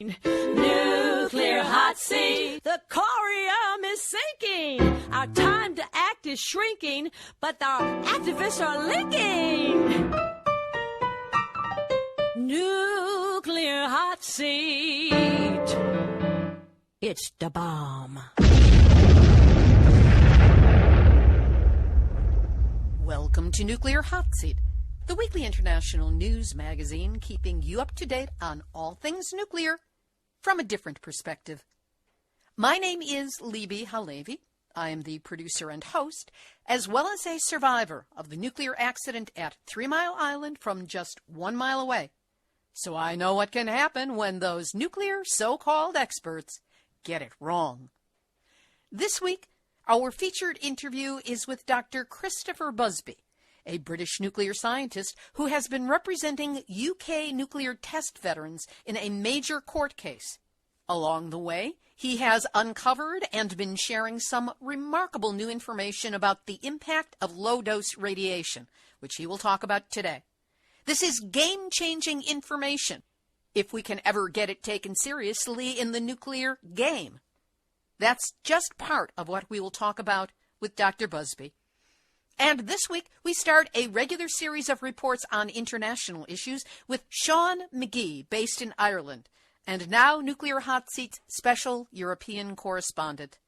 Nuclear hot seat. The corium is sinking. Our time to act is shrinking, but our activists are linking. Nuclear hot seat. It's the bomb. Welcome to Nuclear Hot Seat, the weekly international news magazine keeping you up to date on all things nuclear from a different perspective. My name is Libby Halevi. I am the producer and host, as well as a survivor of the nuclear accident at 3 Mile Island from just 1 mile away. So I know what can happen when those nuclear so-called experts get it wrong. This week, our featured interview is with Dr. Christopher Busby, a British nuclear scientist who has been representing UK nuclear test veterans in a major court case. Along the way, he has uncovered and been sharing some remarkable new information about the impact of low-dose radiation, which he will talk about today. This is game-changing information, if we can ever get it taken seriously in the nuclear game. That's just part of what we will talk about with Dr. Busby. And this week, we start a regular series of reports on international issues with Shaun McGee, based in Ireland, and now Nuclear Hot Seat's special European correspondent.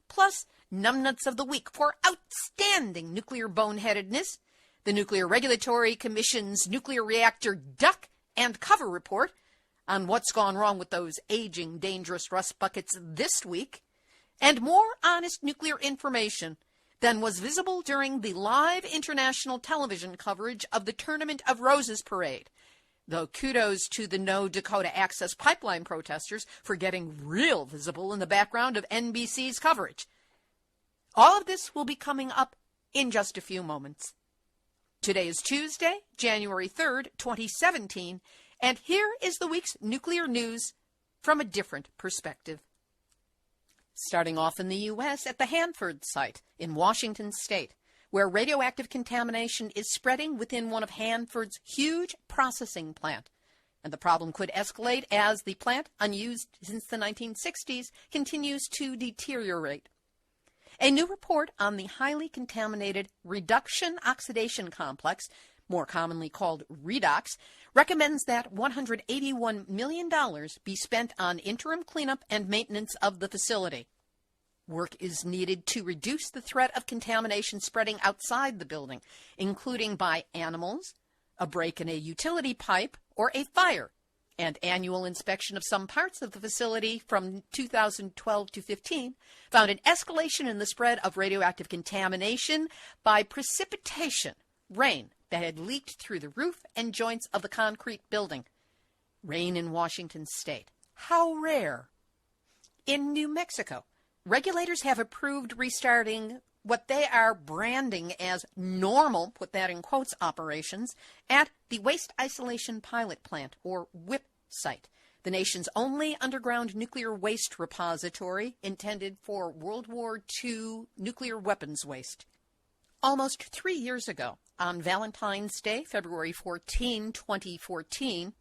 Plus, numbnuts of the week for outstanding nuclear boneheadedness, the Nuclear Regulatory Commission's nuclear reactor duck and cover report on what's gone wrong with those aging, dangerous rust buckets this week, and more honest nuclear information than was visible during the live international television coverage of the Tournament of Roses parade. Though kudos to the No Dakota Access Pipeline protesters for getting real visible in the background of NBC's coverage. All of this will be coming up in just a few moments. Today is Tuesday, January 3rd, 2017, and here is the week's nuclear news from a different perspective. Starting off in the U.S. at the Hanford site in Washington State, where radioactive contamination is spreading within one of Hanford's huge processing plant. And the problem could escalate as the plant, unused since the 1960s, continues to deteriorate. A new report on the highly contaminated reduction-oxidation complex, more commonly called redox, recommends that $181 million be spent on interim cleanup and maintenance of the facility. Work is needed to reduce the threat of contamination spreading outside the building, including by animals, a break in a utility pipe, or a fire. And annual inspection of some parts of the facility from 2012 to 15 found an escalation in the spread of radioactive contamination by precipitation, rain, that had leaked through the roof and joints of the concrete building. Rain in Washington State. How rare. In New Mexico, regulators have approved restarting what they are branding as normal, put that in quotes, operations at the Waste Isolation Pilot Plant, or WIPP site, the nation's only underground nuclear waste repository intended for World War II nuclear weapons waste. Almost 3 years ago, on Valentine's Day, February 14, 2014,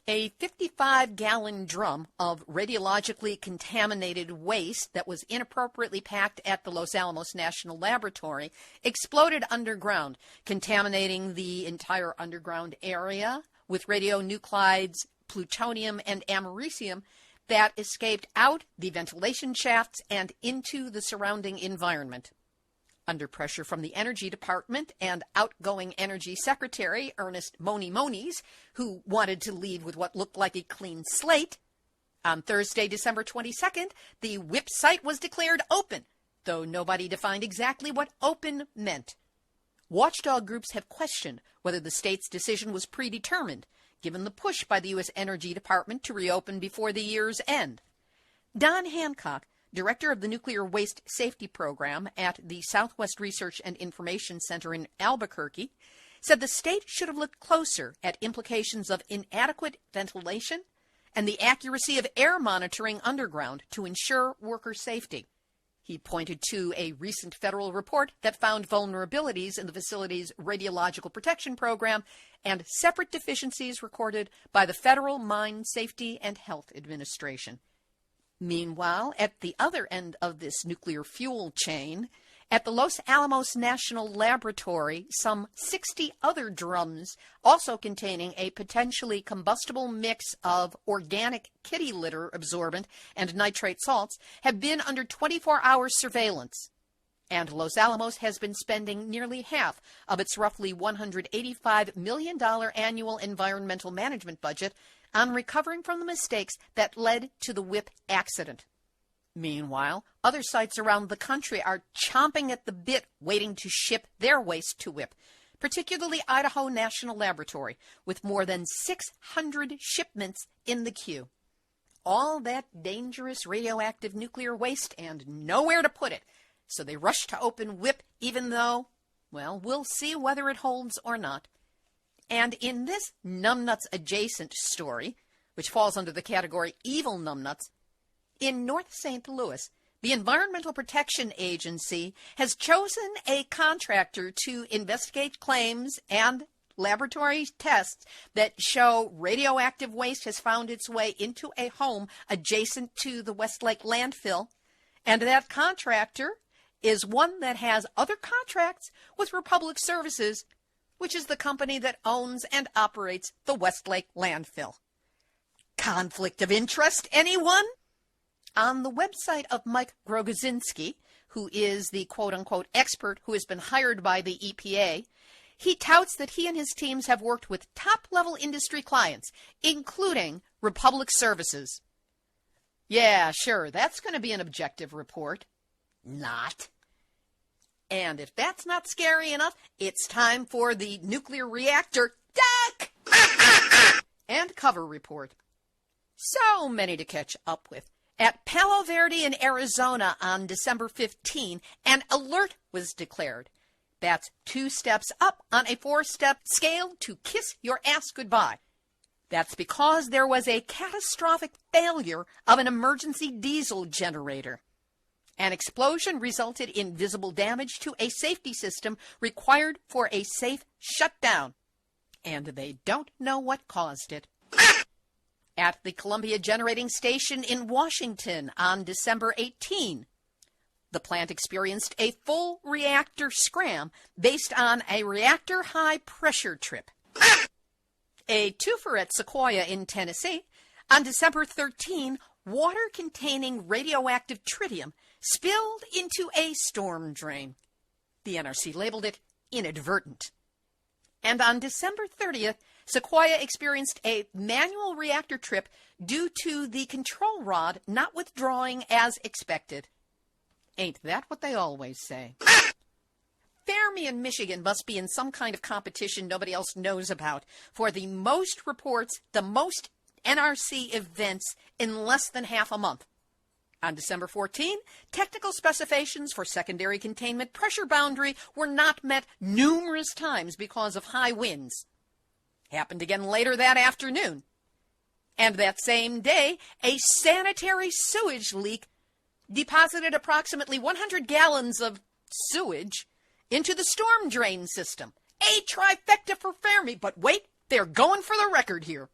a 55-gallon drum of radiologically contaminated waste that was inappropriately packed at the Los Alamos National Laboratory exploded underground, contaminating the entire underground area with radionuclides, plutonium, and americium that escaped out the ventilation shafts and into the surrounding environment. Under pressure from the Energy Department and outgoing Energy Secretary Ernest Moniz, who wanted to leave with what looked like a clean slate, on Thursday, December 22nd, the WIPP site was declared open, though nobody defined exactly what open meant. Watchdog groups have questioned whether the state's decision was predetermined, given the push by the U.S. Energy Department to reopen before the year's end. Don Hancock, director of the Nuclear Waste Safety Program at the Southwest Research and Information Center in Albuquerque, said the state should have looked closer at implications of inadequate ventilation and the accuracy of air monitoring underground to ensure worker safety. He pointed to a recent federal report that found vulnerabilities in the facility's radiological protection program and separate deficiencies recorded by the Federal Mine Safety and Health Administration. Meanwhile, at the other end of this nuclear fuel chain, at the Los Alamos National Laboratory, some 60 other drums, also containing a potentially combustible mix of organic kitty litter absorbent and nitrate salts, have been under 24-hour surveillance. And Los Alamos has been spending nearly half of its roughly $185 million annual environmental management budget on recovering from the mistakes that led to the WIP accident. Meanwhile, other sites around the country are chomping at the bit waiting to ship their waste to WIP, particularly Idaho National Laboratory, with more than 600 shipments in the queue. All that dangerous radioactive nuclear waste and nowhere to put it, so they rush to open WIP even though, well, we'll see whether it holds or not. And in this numbnuts adjacent story, which falls under the category evil numbnuts, in North St. Louis, the Environmental Protection Agency has chosen a contractor to investigate claims and laboratory tests that show radioactive waste has found its way into a home adjacent to the Westlake landfill, and that contractor is one that has other contracts with Republic Services, which is the company that owns and operates the Westlake landfill. Conflict of interest, anyone? On the website of Mike Grogozinski, who is the quote-unquote expert who has been hired by the EPA, he touts that he and his teams have worked with top-level industry clients, including Republic Services. Yeah, sure, that's going to be an objective report. Not. And if that's not scary enough, it's time for the nuclear reactor deck and cover report. So many to catch up with. At Palo Verde in Arizona on December 15, an alert was declared. That's 2 steps up on a 4-step scale to kiss your ass goodbye. That's because there was a catastrophic failure of an emergency diesel generator. An explosion resulted in visible damage to a safety system required for a safe shutdown, and they don't know what caused it. At the Columbia Generating Station in Washington on December 18, the plant experienced a full reactor scram based on a reactor high-pressure trip. A twofer at Sequoia in Tennessee, on December 13, water containing radioactive tritium spilled into a storm drain. The NRC labeled it inadvertent. And on December 30th, Sequoia experienced a manual reactor trip due to the control rod not withdrawing as expected. Ain't that what they always say? Fermi in Michigan must be in some kind of competition nobody else knows about for the most reports, the most NRC events in less than half a month. On December 14, technical specifications for secondary containment pressure boundary were not met numerous times because of high winds. Happened again later that afternoon. And that same day, a sanitary sewage leak deposited approximately 100 gallons of sewage into the storm drain system. A trifecta for Fermi, but wait, they're going for the record here.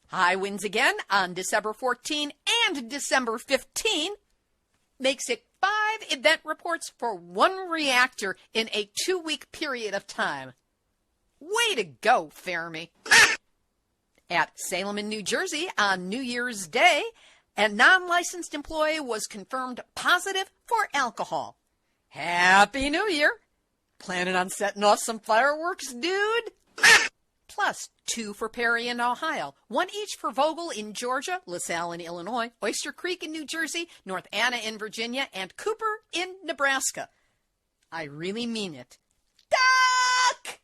High winds again on December 14 and December 15 makes it 5 event reports for 1 reactor in a 2-week period of time. Way to go, Fermi. At Salem in New Jersey on New Year's Day, a non-licensed employee was confirmed positive for alcohol. Happy New Year. Planning on setting off some fireworks, dude? Plus 2 for Perry in Ohio, 1 each for Vogel in Georgia, LaSalle in Illinois, Oyster Creek in New Jersey, North Anna in Virginia, and Cooper in Nebraska. I really mean it. Duck!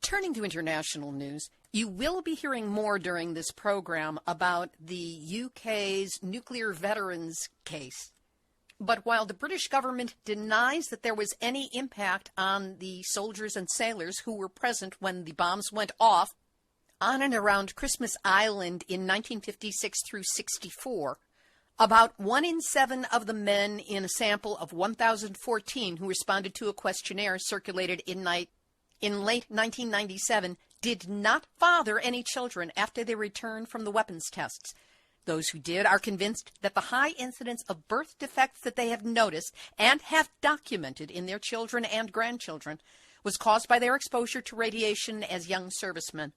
Turning to international news, you will be hearing more during this program about the UK's nuclear veterans case. But while the British government denies that there was any impact on the soldiers and sailors who were present when the bombs went off on and around Christmas Island in 1956 through 64, About 1 in 7 of the men in a sample of 1,014 who responded to a questionnaire circulated in late 1997 did not father any children after they returned from the weapons tests. Those who did are convinced that the high incidence of birth defects that they have noticed and have documented in their children and grandchildren was caused by their exposure to radiation as young servicemen.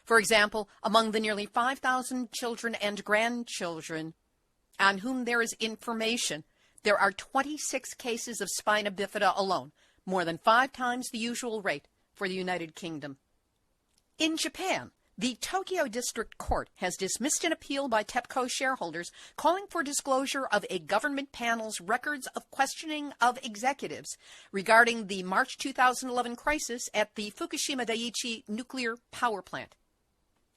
For example, among the nearly 5,000 children and grandchildren on whom there is information, there are 26 cases of spina bifida alone, more than 5 times the usual rate for the United Kingdom. In Japan, the Tokyo District Court has dismissed an appeal by TEPCO shareholders calling for disclosure of a government panel's records of questioning of executives regarding the March 2011 crisis at the Fukushima Daiichi nuclear power plant.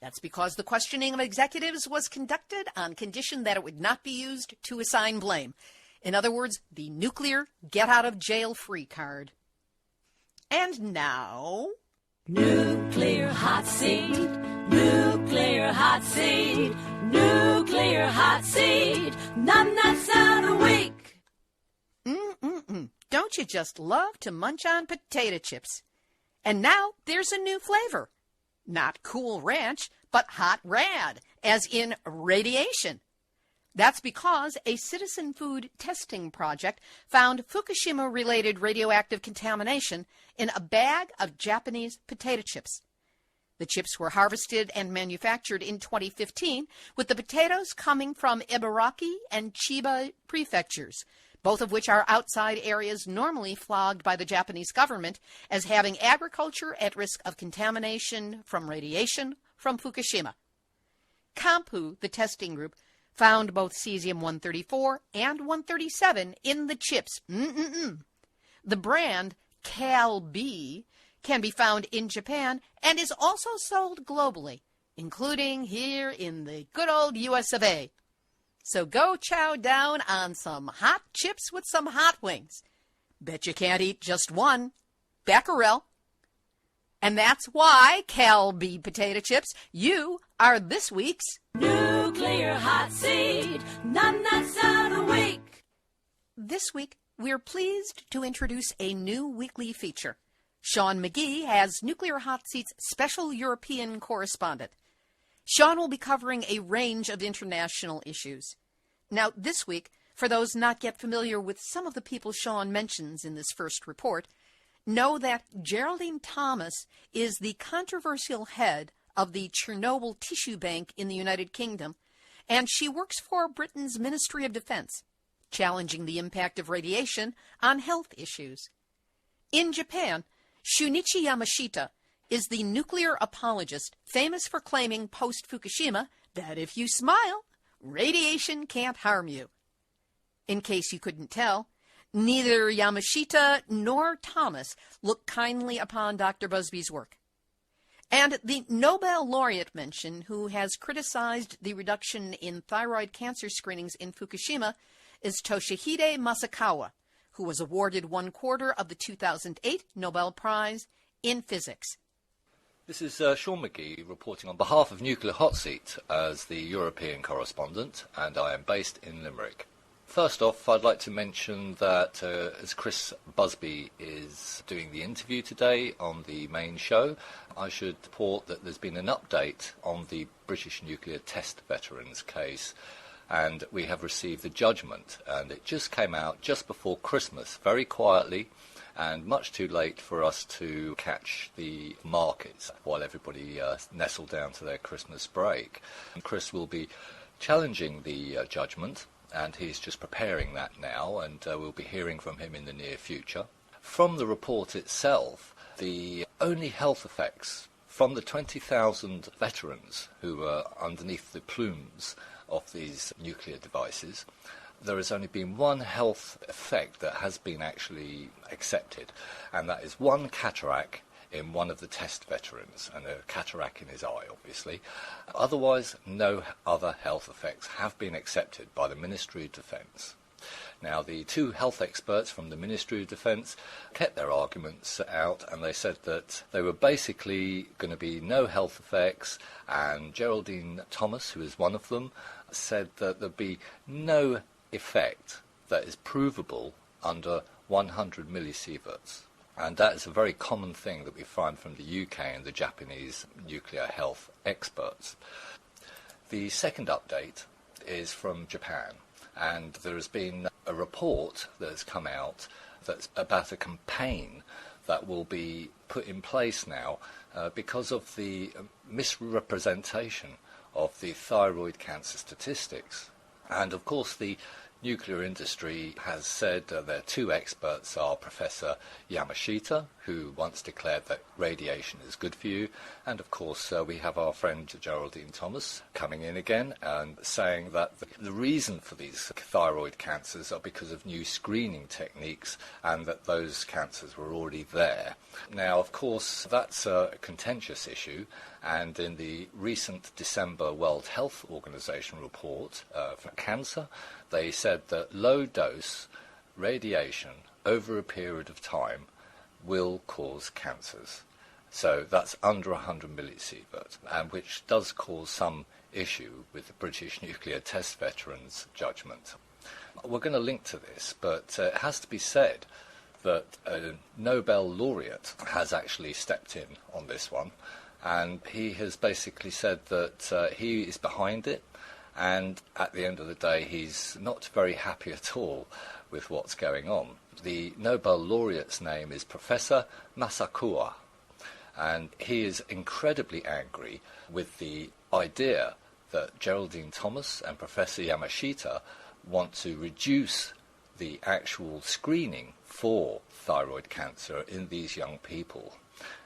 That's because the questioning of executives was conducted on condition that it would not be used to assign blame. In other words, the nuclear get-out-of-jail-free card. And now... Nuclear hot seat, nuclear hot seat, nuclear hot seat, numbnuts out a week. Don't you just love to munch on potato chips? And now there's a new flavor. Not Cool Ranch, but Hot Rad, as in radiation. That's because a citizen food testing project found Fukushima-related radioactive contamination in a bag of Japanese potato chips. The chips were harvested and manufactured in 2015, with the potatoes coming from Ibaraki and Chiba prefectures, both of which are outside areas normally flagged by the Japanese government as having agriculture at risk of contamination from radiation from Fukushima. Kampu, the testing group, found both cesium-134 and 137 in the chips. The brand Cal-B can be found in Japan and is also sold globally, including here in the good old US of A. So go chow down on some hot chips with some hot wings. Bet you can't eat just one. Becquerel. And that's why, Cal-B potato chips, you are this week's Nuclear hot seat, numbnuts out a week. This week, we're pleased to introduce a new weekly feature. Shaun McGee has Nuclear Hot Seat's special European correspondent. Shaun will be covering a range of international issues. Now, this week, for those not yet familiar with some of the people Shaun mentions in this first report, know that Geraldine Thomas is the controversial head of the Chernobyl Tissue Bank in the United Kingdom, and she works for Britain's Ministry of Defense, challenging the impact of radiation on health issues. In Japan, Shunichi Yamashita is the nuclear apologist famous for claiming post-Fukushima that if you smile, radiation can't harm you. In case you couldn't tell, neither Yamashita nor Thomas look kindly upon Dr. Busby's work. And the Nobel laureate mentioned, who has criticized the reduction in thyroid cancer screenings in Fukushima, is Toshihide Masakawa, who was awarded 1/4 of the 2008 Nobel Prize in Physics. This is Shaun McGee reporting on behalf of Nuclear Hot Seat as the European correspondent, and I am based in Limerick. First off, I'd like to mention that as Chris Busby is doing the interview today on the main show, I should report that there's been an update on the British nuclear test veterans case, and we have received the judgment, and it just came out just before Christmas, very quietly, and much too late for us to catch the markets while everybody nestled down to their Christmas break. And Chris will be challenging the judgment, and he's just preparing that now, and we'll be hearing from him in the near future. From the report itself, the only health effects from the 20,000 veterans who were underneath the plumes of these nuclear devices, there has only been one health effect that has been actually accepted, and that is one cataract in one of the test veterans, and a cataract in his eye, obviously. Otherwise, no other health effects have been accepted by the Ministry of Defence. Now, the two health experts from the Ministry of Defence kept their arguments out, and they said that there were basically going to be no health effects, and Geraldine Thomas, who is one of them, said that there'd be no effect that is provable under 100 millisieverts. And that is a very common thing that we find from the UK and the Japanese nuclear health experts. The second update is from Japan, and there has been a report that has come out that's about a campaign that will be put in place now because of the misrepresentation of the thyroid cancer statistics. And of course the nuclear industry has said their two experts are Professor Yamashita, who once declared that radiation is good for you, and of course we have our friend Geraldine Thomas coming in again and saying that the reason for these thyroid cancers are because of new screening techniques and that those cancers were already there. Now, of course, that's a contentious issue, and in the recent December World Health Organization report for cancer, they said that low-dose radiation over a period of time will cause cancers. So that's under 100 millisievert, and which does cause some issue with the British nuclear test veterans' judgment. We're going to link to this, but it has to be said that a Nobel laureate has actually stepped in on this one, and he has basically said that he is behind it, and at the end of the day he's not very happy at all with what's going on. The Nobel laureate's name is Professor Masakawa, and he is incredibly angry with the idea that Geraldine Thomas and Professor Yamashita want to reduce the actual screening for thyroid cancer in these young people.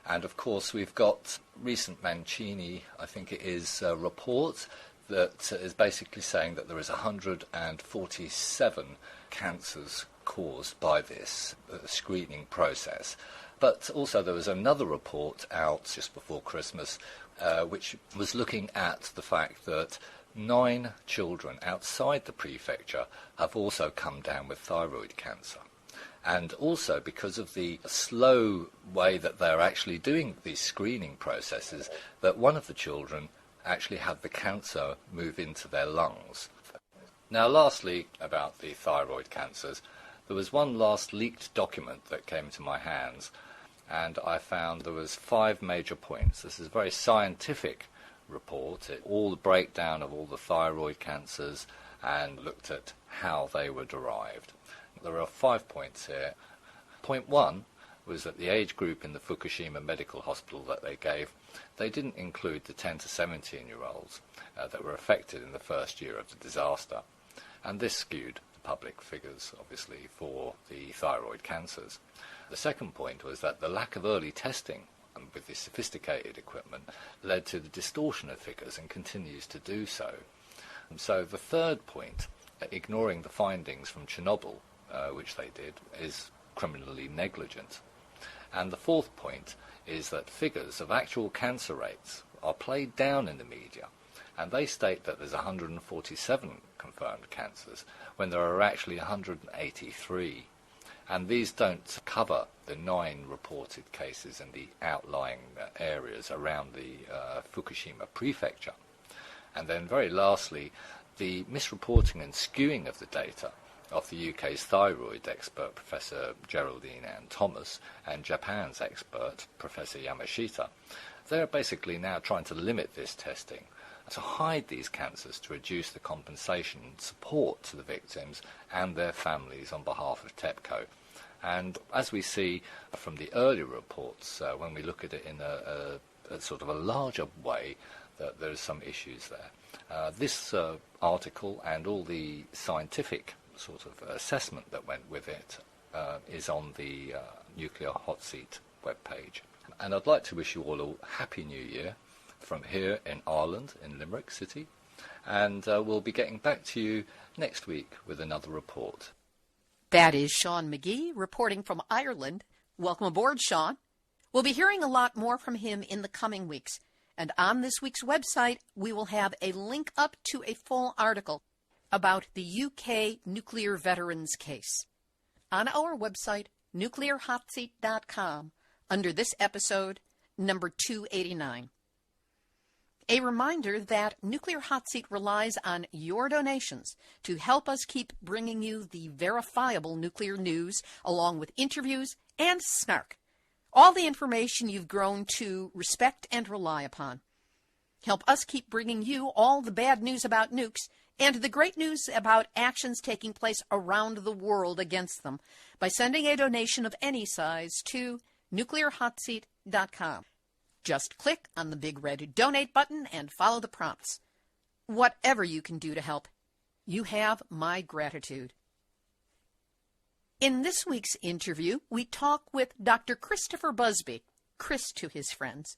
And of course we've got recent Mancini, I think it is, report that is basically saying that there is 147 cancers caused by this screening process. But also there was another report out just before Christmas which was looking at the fact that 9 children outside the prefecture have also come down with thyroid cancer. And also because of the slow way that they're actually doing these screening processes, that one of the children actually had the cancer move into their lungs. Now, lastly, about the thyroid cancers, there was one last leaked document that came into my hands, and I found there was 5 major points. This is a very scientific report, all the breakdown of all the thyroid cancers, and looked at how they were derived. There are 5 points here. Point 1 was that the age group in the Fukushima medical hospital that they gave, they didn't include the 10 to 17-year-olds that were affected in the first year of the disaster. And this skewed the public figures, obviously, for the thyroid cancers. The second point was that the lack of early testing with the sophisticated equipment led to the distortion of figures and continues to do so. And so the third point, ignoring the findings from Chernobyl, which they did, is criminally negligent. And the fourth point is that figures of actual cancer rates are played down in the media, and they state that there's 147 confirmed cancers when there are actually 183. And these don't cover the 9 reported cases in the outlying areas around the Fukushima prefecture. And then very lastly, the misreporting and skewing of the data of the UK's thyroid expert, Professor Geraldine Ann Thomas, and Japan's expert, Professor Yamashita. They're basically now trying to limit this testing to hide these cancers to reduce the compensation and support to the victims and their families on behalf of TEPCO. And as we see from the earlier reports, when we look at it in a sort of a larger way, that there's some issues there. This article and all the scientific sort of assessment that went with it is on the Nuclear Hotseat webpage. And I'd like to wish you all a happy new year from here in Ireland, in Limerick City, and we'll be getting back to you next week with another report. That is Shaun McGee reporting from Ireland. Welcome aboard, Shaun. We'll be hearing a lot more from him in the coming weeks. And on this week's website, we will have a link up to a full article about the UK nuclear veterans case. On our website, nuclearhotseat.com, under this episode, number 289. A reminder that Nuclear Hot Seat relies on your donations to help us keep bringing you the verifiable nuclear news, along with interviews and snark. All the information you've grown to respect and rely upon. Help us keep bringing you all the bad news about nukes and the great news about actions taking place around the world against them by sending a donation of any size to nuclearhotseat.com. Just click on the big red donate button and follow the prompts. Whatever you can do to help, you have my gratitude. In this week's interview, we talk with Dr. Christopher Busby, Chris to his friends.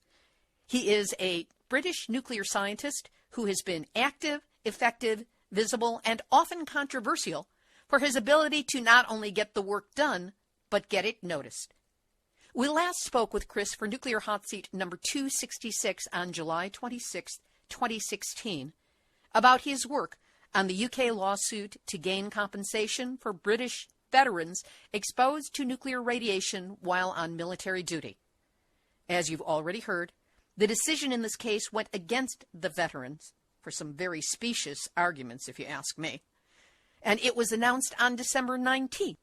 He is a British nuclear scientist who has been active, effective, visible, and often controversial for his ability to not only get the work done, but get it noticed. We last spoke with Chris for Nuclear Hot Seat number 266 on July 26, 2016, about his work on the UK lawsuit to gain compensation for British veterans exposed to nuclear radiation while on military duty. As you've already heard, the decision in this case went against the veterans for some very specious arguments, if you ask me. And it was announced on December 19th.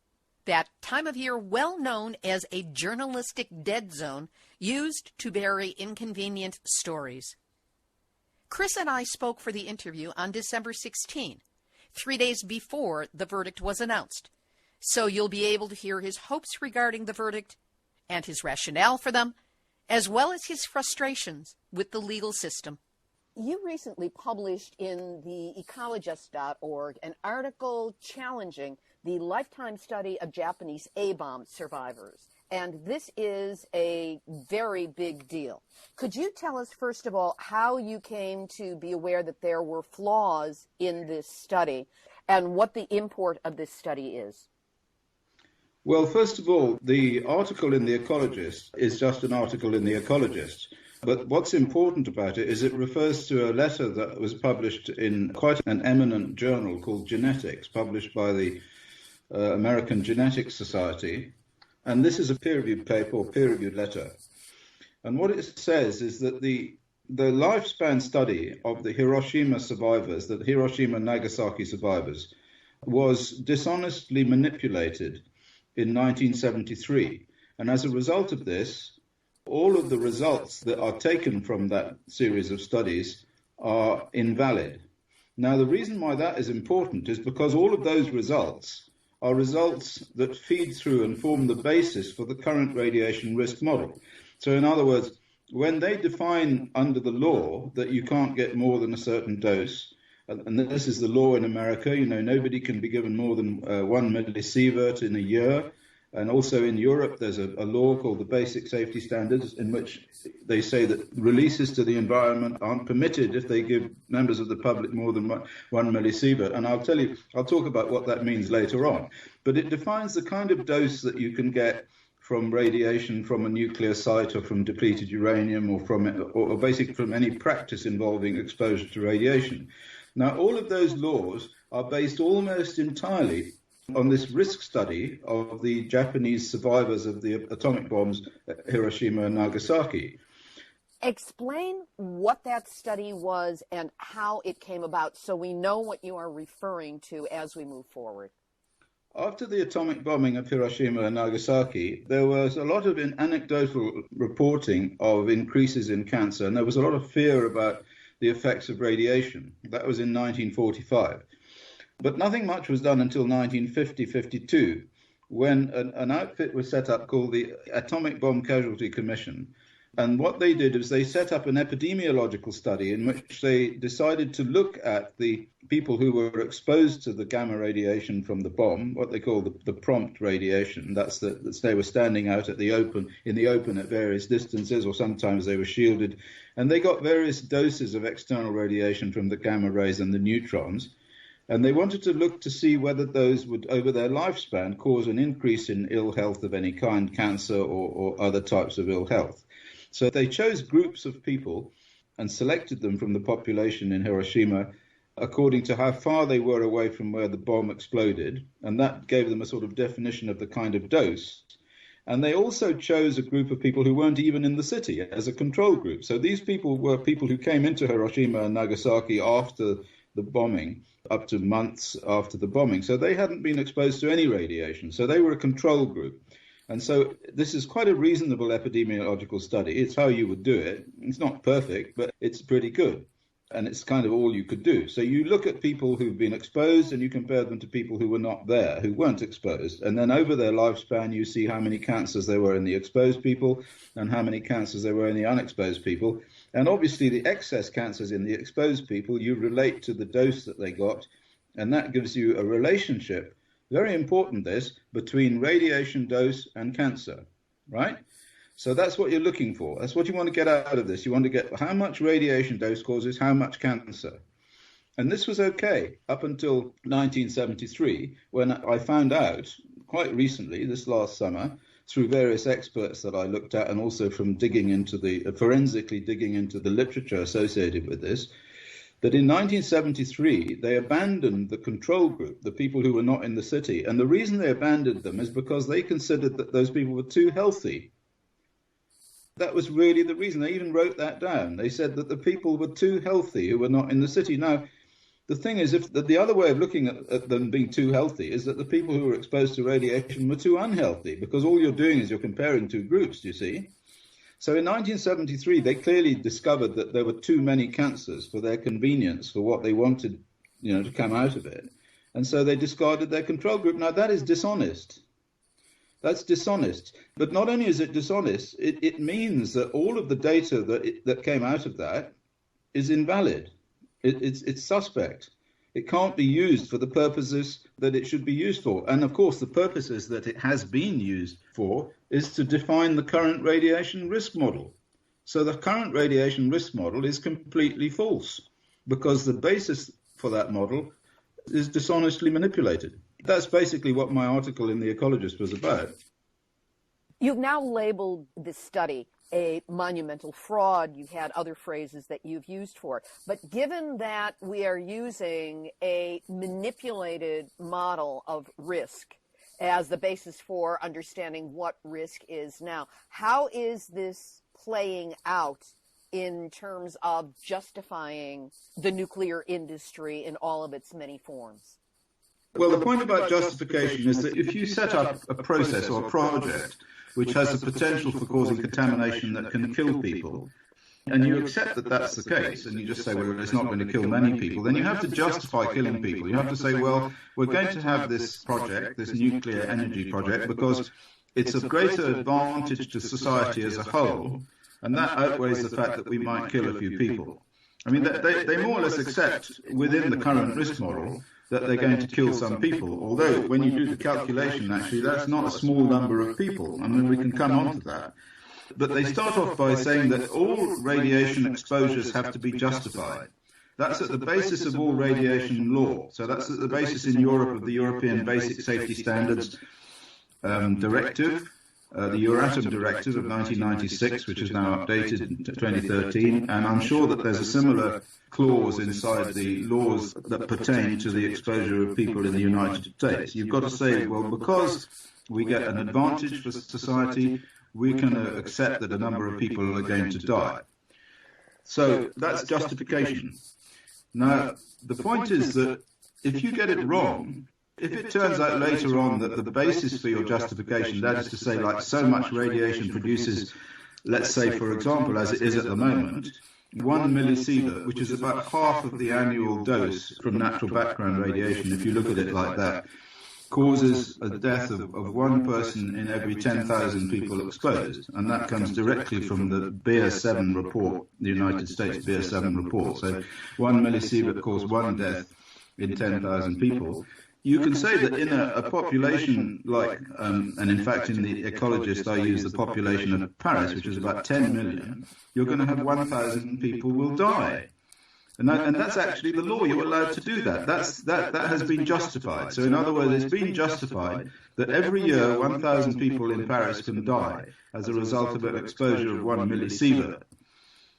That time of year well known as a journalistic dead zone used to bury inconvenient stories. Chris and I spoke for the interview on December 16, 3 days before the verdict was announced. So you'll be able to hear his hopes regarding the verdict and his rationale for them, as well as his frustrations with the legal system. You recently published in the Ecologist.org an article challenging the lifetime study of Japanese A-bomb survivors. And this is a very big deal. Could you tell us, first of all, how you came to be aware that there were flaws in this study and what the import of this study is? Well, first of all, the article in the Ecologist is just an article in the Ecologist. But what's important about it is it refers to a letter that was published in quite an eminent journal called Genetics, published by the American Genetics Society. And this is a peer-reviewed paper or peer-reviewed letter. And what it says is that the lifespan study of the Hiroshima survivors, the Hiroshima and Nagasaki survivors, was dishonestly manipulated in 1973. And as a result of this, all of the results that are taken from that series of studies are invalid. Now, the reason why that is important is because all of those results are results that feed through and form the basis for the current radiation risk model. So in other words, when they define under the law that you can't get more than a certain dose, and this is the law in America, nobody can be given more than 1 millisievert in a year. And also in Europe, there's a law called the Basic Safety Standards, in which they say that releases to the environment aren't permitted if they give members of the public more than 1 millisievert. And I'll talk about what that means later on. But it defines the kind of dose that you can get from radiation from a nuclear site or from depleted uranium or basically from any practice involving exposure to radiation. Now, all of those laws are based almost entirely on this risk study of the Japanese survivors of the atomic bombs at Hiroshima and Nagasaki. Explain what that study was and how it came about so we know what you are referring to as we move forward. After the atomic bombing of Hiroshima and Nagasaki, there was a lot of anecdotal reporting of increases in cancer, and there was a lot of fear about the effects of radiation. That was in 1945. But nothing much was done until 1950-52, when an outfit was set up called the Atomic Bomb Casualty Commission. And what they did is they set up an epidemiological study in which they decided to look at the people who were exposed to the gamma radiation from the bomb, what they call the prompt radiation. That's they were standing out in the open at various distances, or sometimes they were shielded. And they got various doses of external radiation from the gamma rays and the neutrons. And they wanted to look to see whether those would, over their lifespan, cause an increase in ill health of any kind, cancer or other types of ill health. So they chose groups of people and selected them from the population in Hiroshima according to how far they were away from where the bomb exploded, and that gave them a sort of definition of the kind of dose. And they also chose a group of people who weren't even in the city as a control group. So these people were people who came into Hiroshima and Nagasaki after the bombing, up to months after the bombing. So they hadn't been exposed to any radiation. So they were a control group. And so this is quite a reasonable epidemiological study. It's how you would do it. It's not perfect, but it's pretty good. And it's kind of all you could do. So you look at people who've been exposed and you compare them to people who were not there, who weren't exposed. And then over their lifespan, you see how many cancers there were in the exposed people and how many cancers there were in the unexposed people. And obviously the excess cancers in the exposed people, you relate to the dose that they got. And that gives you a relationship, very important this, between radiation dose and cancer, right? So that's what you're looking for. That's what you want to get out of this. You want to get how much radiation dose causes how much cancer. And this was okay up until 1973, when I found out quite recently, this last summer, through various experts that I looked at and also from forensically digging into the literature associated with this, that in 1973, they abandoned the control group, the people who were not in the city. And the reason they abandoned them is because they considered that those people were too healthy. That was really the reason. They even wrote that down. They said that the people were too healthy who were not in the city. Now, the thing is, the other way of looking at them being too healthy is that the people who were exposed to radiation were too unhealthy, because all you're doing is you're comparing two groups, you see. So in 1973, they clearly discovered that there were too many cancers for their convenience, for what they wanted, to come out of it. And so they discarded their control group. Now, that is dishonest. That's dishonest. But not only is it dishonest, it means that all of the data that came out of that is invalid. It's suspect. It can't be used for the purposes that it should be used for. And of course, the purposes that it has been used for is to define the current radiation risk model. So the current radiation risk model is completely false, because the basis for that model is dishonestly manipulated. That's basically what my article in The Ecologist was about. You've now labeled this study a monumental fraud. You've had other phrases that you've used for it. But given that we are using a manipulated model of risk as the basis for understanding what risk is now, how is this playing out in terms of justifying the nuclear industry in all of its many forms? Well, the point about justification is that if you set up a process or a project which has the potential for causing contamination that can kill people, and you accept that that's the case, and you just say, well, it's not going to kill many people, then you have to justify killing people. You have to say, well, we're going to have this project, this nuclear energy project, because it's of greater advantage to society as a whole, and that outweighs the fact that we might kill a few people. I mean, they more or less accept within the current risk model that they're going to kill some people, although when you do the calculation, actually, that's not a small number of people. I mean, we can come on to that. But they start off by saying that all radiation exposures have to be justified. That's at the basis of all radiation law. So that's at the basis in Europe of the European Basic Safety Standards Directive, the Euratom Directive of 1996, which is now updated in 2013, and I'm sure that there's a similar clause inside the laws that pertain to the exposure of people in the United States. You've got to say, well, because we get an advantage for society, we can accept that a number of people are going to die. So that's justification. Now, the point is that if you get it wrong, if it turns out later on that the basis for your justification, that is to say, like so much radiation produces, let's say, for example, as it is at the moment, 1 millisievert, which is about half of the annual dose from natural background radiation, if you look at it like that, causes a death of one person in every 10,000 people exposed. And that comes directly from the BS7 report, the United States BS7 report. So 1 millisievert caused one death in 10,000 people. You can say that in a population like, and in fact in the Ecologist I use the population of Paris, which is about 10 million, you're going to have 1,000 people will die. And that's actually the law. You're allowed to do that. That has been justified. So in other words, it's been justified that every year 1,000 people in Paris can die as a result of an exposure of 1 millisievert.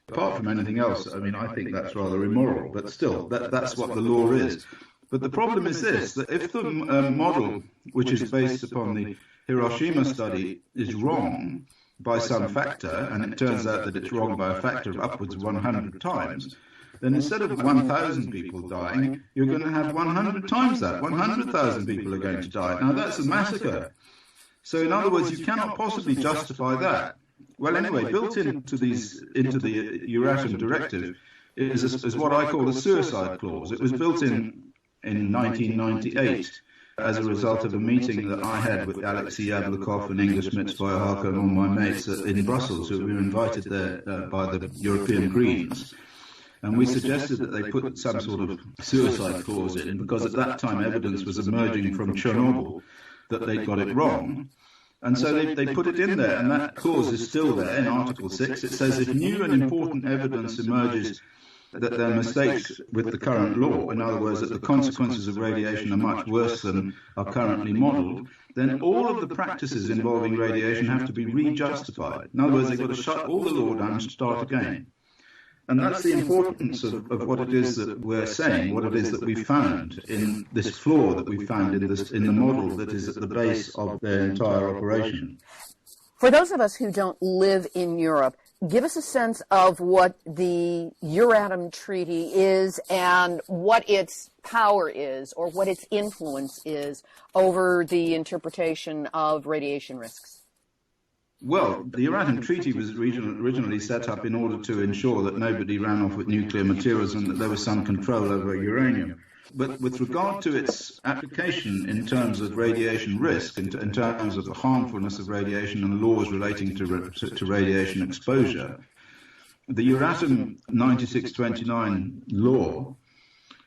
Apart from anything else, I mean, I think that's rather immoral, but still, that's what the law is. But the problem is this, that if the model, which is based upon the Hiroshima study, is wrong by some factor, and it turns out that it's wrong by a factor of upwards of 100 times, then instead of 1,000 people dying, you're going to have 100 times that. 100,000 people are going to die. Now, that's a massacre. So, in other words, you cannot possibly justify that. Well, anyway, built into the Euratom directive is what I call a suicide clause. It was built in 1998 as a result of a meeting that I had with Alexei Yablokov and Inga Schmitz-Feuerhake and all my mates in Brussels, who were invited there by the European Greens. And we suggested that they put some sort of suicide clause in, because at that time evidence was emerging from Chernobyl that they got it wrong. And so they put it in there, and that clause is still there in Article 6. It says if new and important evidence emerges that there are mistakes with the current law, in other words, that the consequences of radiation are much worse than are currently modelled, then all of the practices involving radiation have to be re-justified. In other words, they've got to shut all the law down and start again. And that's the importance of what it is that we're saying, what it is that we found in this flaw that we found in the model that is at the base of their entire operation. For those of us who don't live in Europe, give us a sense of what the Euratom Treaty is and what its power is, or what its influence is over the interpretation of radiation risks. Well, the Euratom Treaty was originally set up in order to ensure that nobody ran off with nuclear materials and that there was some control over uranium. But with regard to its application in terms of radiation risk, in terms of the harmfulness of radiation and laws relating to radiation exposure, the Euratom 9629 law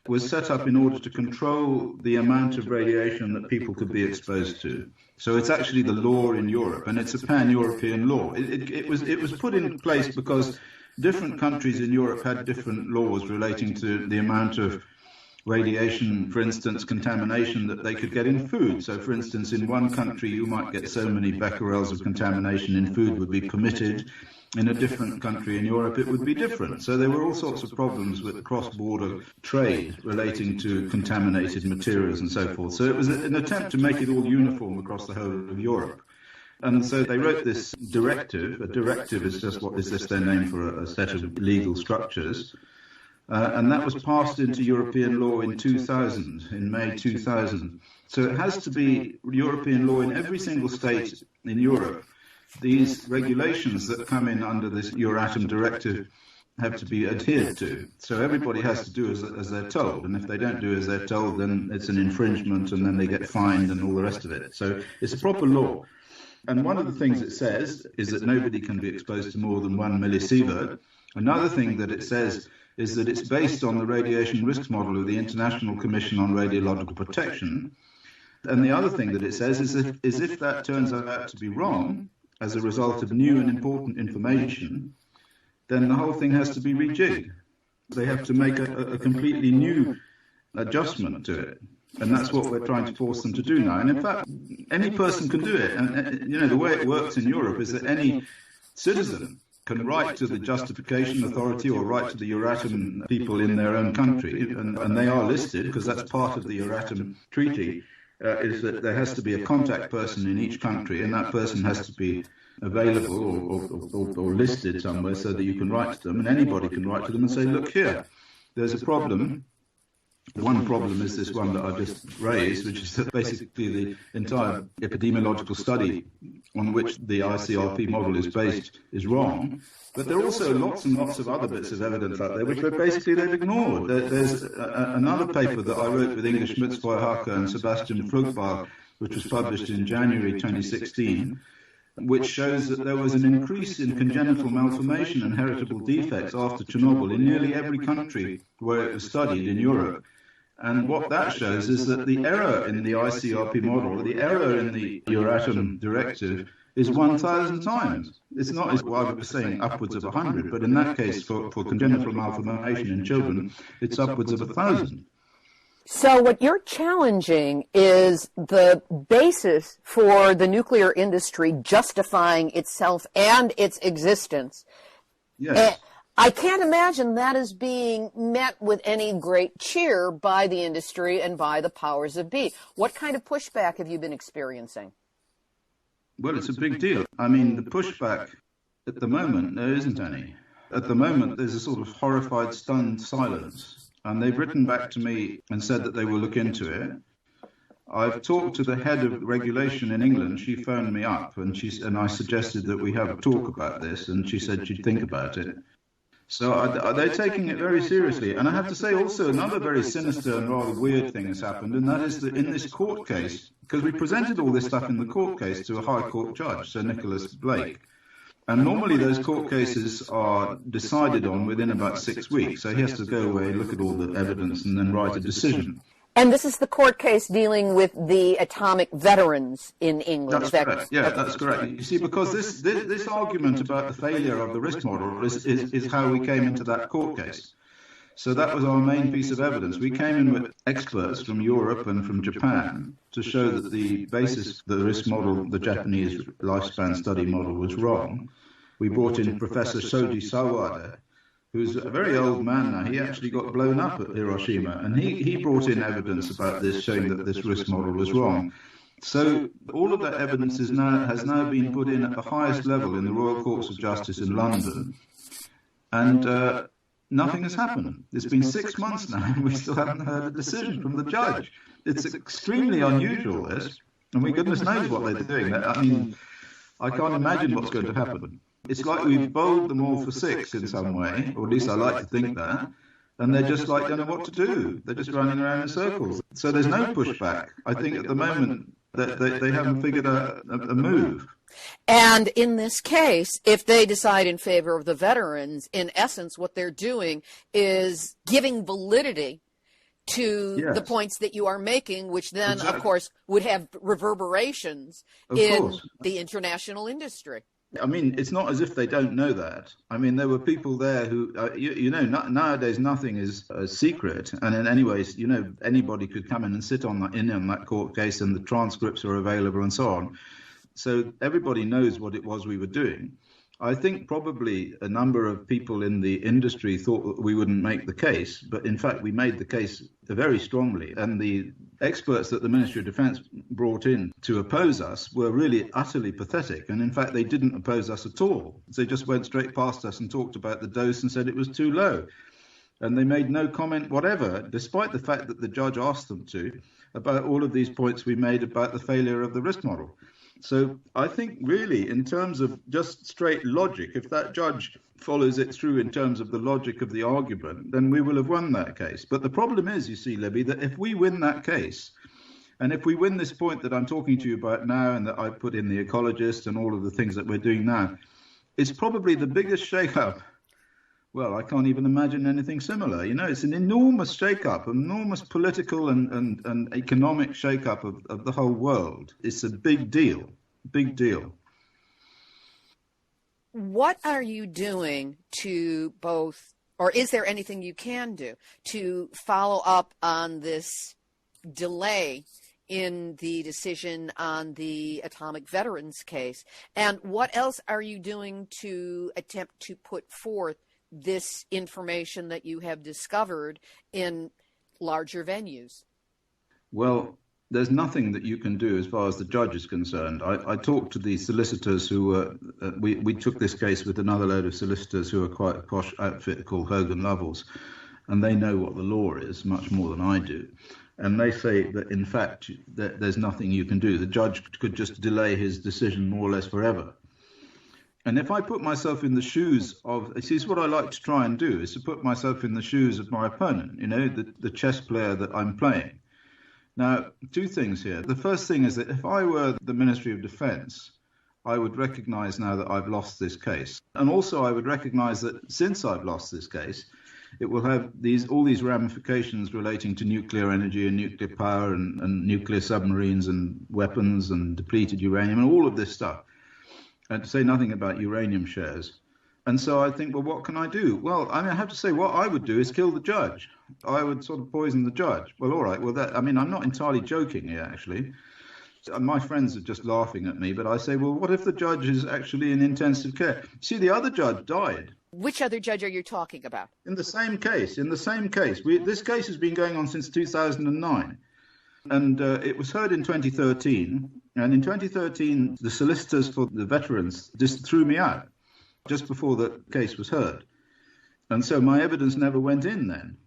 was set up in order to control the amount of radiation that people could be exposed to. So it's actually the law in Europe, and it's a pan-European law. It was put in place because different countries in Europe had different laws relating to the amount of radiation, for instance, contamination that they could get in food. So, for instance, in one country you might get so many becquerels of contamination in food would be permitted. In a different country in Europe it would be different. So there were all sorts of problems with cross-border trade relating to contaminated materials and so forth. So it was an attempt to make it all uniform across the whole of Europe. And so they wrote this directive. A directive is just their name for a set of legal structures. And that was passed into European law in 2000, in May 2000. So it has to be European law in every single state in Europe. These regulations that come in under this Euratom directive have to be adhered to. So everybody has to do as they're told. And if they don't do as they're told, then it's an infringement and then they get fined and all the rest of it. So it's a proper law. And one of the things it says is that nobody can be exposed to more than 1 millisievert. Another thing that it says is that it's based on the radiation risks model of the International Commission on Radiological Protection. And the other thing that it says is if that turns out to be wrong, as a result of new and important information, then the whole thing has to be rejigged. They have to make a completely new adjustment to it. And that's what we're trying to force them to do now. And in fact, any person can do it. And the way it works in Europe is that any citizen can write to the justification authority or write to the Euratom people in their own country, and they are listed because that's part of the Euratom Treaty, is that there has to be a contact person in each country, and that person has to be available or listed somewhere so that you can write to them, and anybody can write to them and say, look here, there's a problem. The one problem is this one that I just raised, which is that basically the entire epidemiological study on which the ICRP model is based is wrong. But there are also lots and lots of other bits of evidence out there which they've ignored. There's another paper that I wrote with Inga Schmitz-Feuerhake and Sebastian Fruchtbach, which was published in January 2016, which shows that there was an increase in congenital malformation and heritable defects after Chernobyl in nearly every country where it was studied in Europe. And what that shows is that the error in the ICRP model, the error in the Euratom directive, is 1,000 times. It's not, as I was saying, upwards of 100, but in that case, for congenital malformation in children, it's upwards of 1,000. So what you're challenging is the basis for the nuclear industry justifying itself and its existence. Yes. I can't imagine that is being met with any great cheer by the industry and by the powers that be. What kind of pushback have you been experiencing? Well, it's a big deal. I mean, the pushback at the moment, there isn't any. At the moment, there's a sort of horrified, stunned silence. And they've written back to me and said that they will look into it. I've talked to the head of regulation in England. She phoned me up and I suggested that we have a talk about this, and she said she'd think about it. So are they taking it very seriously? And I have to say also another very sinister and rather weird thing has happened, and that is that in this court case, because we presented all this stuff in the court case to a High Court judge, Sir Nicholas Blake, and normally those court cases are decided on within about 6 weeks, so he has to go away, look at all the evidence, and then write a decision. And this is the court case dealing with the atomic veterans in England. That's correct. Yeah, that's correct. You see, because this argument about the failure of the risk model is how we came into that court case. So that was our main piece of evidence. We came in with experts from Europe and from Japan to show that the basis, the risk model, the Japanese lifespan study model, was wrong. We brought in Professor Shoji Sawada, who's a very old man now. He actually got blown up at Hiroshima, and he brought in evidence about this, showing that this risk model was wrong. So all of that evidence has now been put in at the highest level in the Royal Courts of Justice in London, and nothing has happened. It's been 6 months now, and we still haven't heard a decision from the judge. It's extremely unusual, this, and goodness knows what they're doing. I mean, I can't imagine what's going to happen. It's like we've bowled them all for six in some way, or at least I like to think that, and they're just like don't know what to do. They're just running around in circles. So there's no pushback. I think at the moment that they haven't figured out a move. And in this case, if they decide in favor of the veterans, in essence, what they're doing is giving validity to the points that you are making, which then, of course, would have reverberations in the international industry. I mean, it's not as if they don't know that. I mean, there were people there who, nowadays nothing is a secret. And in any ways, anybody could come in and sit on that court case, and the transcripts are available and so on. So everybody knows what it was we were doing. I think probably a number of people in the industry thought that we wouldn't make the case, but in fact we made the case very strongly. And the experts that the Ministry of Defence brought in to oppose us were really utterly pathetic. And in fact they didn't oppose us at all. They just went straight past us and talked about the dose and said it was too low. And they made no comment whatever, despite the fact that the judge asked them to, about all of these points we made about the failure of the risk model. So I think really in terms of just straight logic, if that judge follows it through in terms of the logic of the argument, then we will have won that case. But the problem is, you see, Libby, that if we win that case, and if we win this point that I'm talking to you about now and that I put in the Ecologist and all of the things that we're doing now, it's probably the biggest shake-up. Well, I can't even imagine anything similar. It's an enormous shake-up, an enormous political and economic shake-up of the whole world. It's a big deal, big deal. What are you doing to both, or is there anything you can do to follow up on this delay in the decision on the atomic veterans case? And what else are you doing to attempt to put forth this information that you have discovered in larger venues? Well, there's nothing that you can do as far as the judge is concerned. I talked to the solicitors who were, we took this case with another load of solicitors who are quite a posh outfit called Hogan Lovells, and they know what the law is much more than I do. And they say that, in fact, that there's nothing you can do. The judge could just delay his decision more or less forever. And if I put myself in the shoes of, this is what I like to try and do, is to put myself in the shoes of my opponent, the chess player that I'm playing. Now, two things here. The first thing is that if I were the Ministry of Defence, I would recognise now that I've lost this case. And also I would recognise that since I've lost this case, it will have all these ramifications relating to nuclear energy and nuclear power and nuclear submarines and weapons and depleted uranium and all of this stuff. And to say nothing about uranium shares. And so I think, well, what can I do? Well, I have to say what I would do is kill the judge. I would sort of poison the judge. Well, all right. Well, I'm not entirely joking here, actually. My friends are just laughing at me, but I say, well, what if the judge is actually in intensive care? See, the other judge died. Which other judge are you talking about? In the same case. This case has been going on since 2009. And it was heard in 2013. And in 2013, the solicitors for the veterans just threw me out just before the case was heard. And so my evidence never went in then.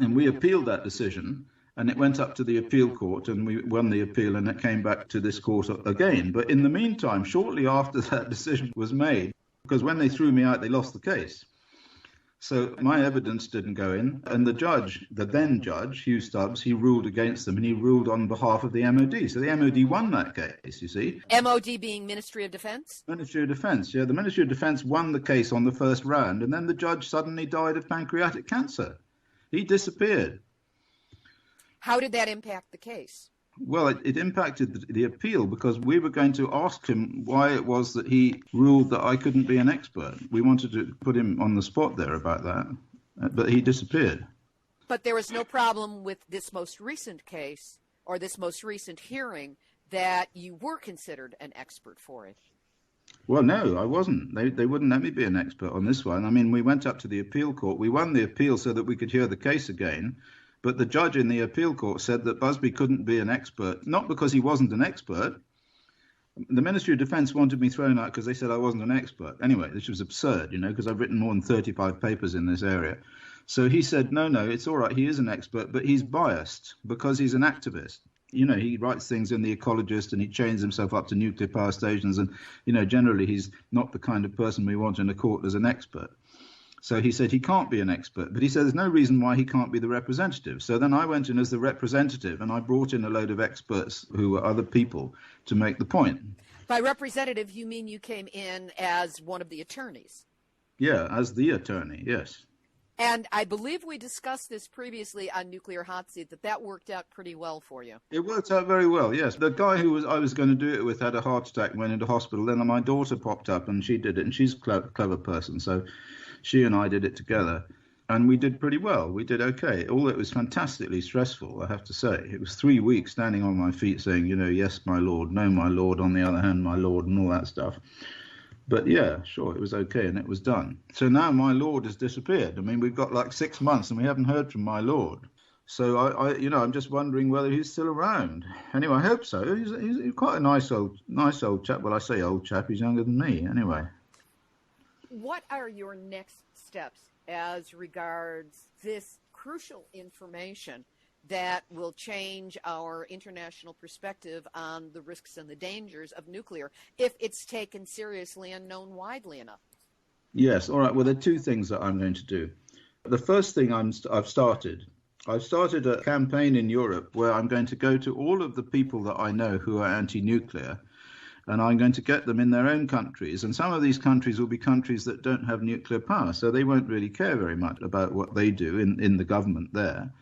And we appealed that decision, and it went up to the appeal court, and we won the appeal, and it came back to this court again. But in the meantime, shortly after that decision was made, because when they threw me out, they lost the case. So my evidence didn't go in, and the then judge, Hugh Stubbs, he ruled against them, and he ruled on behalf of the MOD. So the MOD won that case, you see. MOD being Ministry of Defense? Ministry of Defense, yeah. The Ministry of Defense won the case on the first round, and then the judge suddenly died of pancreatic cancer. He disappeared. How did that impact the case? Well, it impacted the appeal, because we were going to ask him why it was that he ruled that I couldn't be an expert. We wanted to put him on the spot there about that, but he disappeared. But there was no problem with this most recent case or this most recent hearing that you were considered an expert for it. Well, no, I wasn't. They wouldn't let me be an expert on this one. I mean, we went up to the appeal court. We won the appeal so that we could hear the case again. But the judge in the appeal court said that Busby couldn't be an expert, not because he wasn't an expert. The Ministry of Defense wanted me thrown out because they said I wasn't an expert. Anyway, this was absurd, because I've written more than 35 papers in this area. So he said, no, it's all right, he is an expert, but he's biased because he's an activist. He writes things in the Ecologist, and he chains himself up to nuclear power stations. And, generally he's not the kind of person we want in a court as an expert. So he said he can't be an expert, but he said there's no reason why he can't be the representative. So then I went in as the representative, and I brought in a load of experts who were other people to make the point. By representative, you mean you came in as one of the attorneys? Yeah, as the attorney, yes. And I believe we discussed this previously on Nuclear Hot Seat, that worked out pretty well for you. It worked out very well, yes. The guy I was going to do it with had a heart attack and went into hospital. Then my daughter popped up, and she did it, and she's a clever person, so she and I did it together, and we did pretty well. We did okay. Although it was fantastically stressful, I have to say. It was 3 weeks standing on my feet saying, yes, my lord, no, my lord, on the other hand, my lord, and all that stuff. But yeah, sure, it was okay, and it was done. So now my lord has disappeared. I mean, we've got like 6 months, and we haven't heard from my lord. So I'm just wondering whether he's still around. Anyway, I hope so. He's quite a nice old chap. Well, I say old chap. He's younger than me, anyway. What are your next steps as regards this crucial information that will change our international perspective on the risks and the dangers of nuclear if it's taken seriously and known widely enough? Yes, all right. Well, there are two things that I'm going to do. The first thing I've started a campaign in Europe where I'm going to go to all of the people that I know who are anti-nuclear, and I'm going to get them in their own countries. And some of these countries will be countries that don't have nuclear power, so they won't really care very much about what they do in the government there.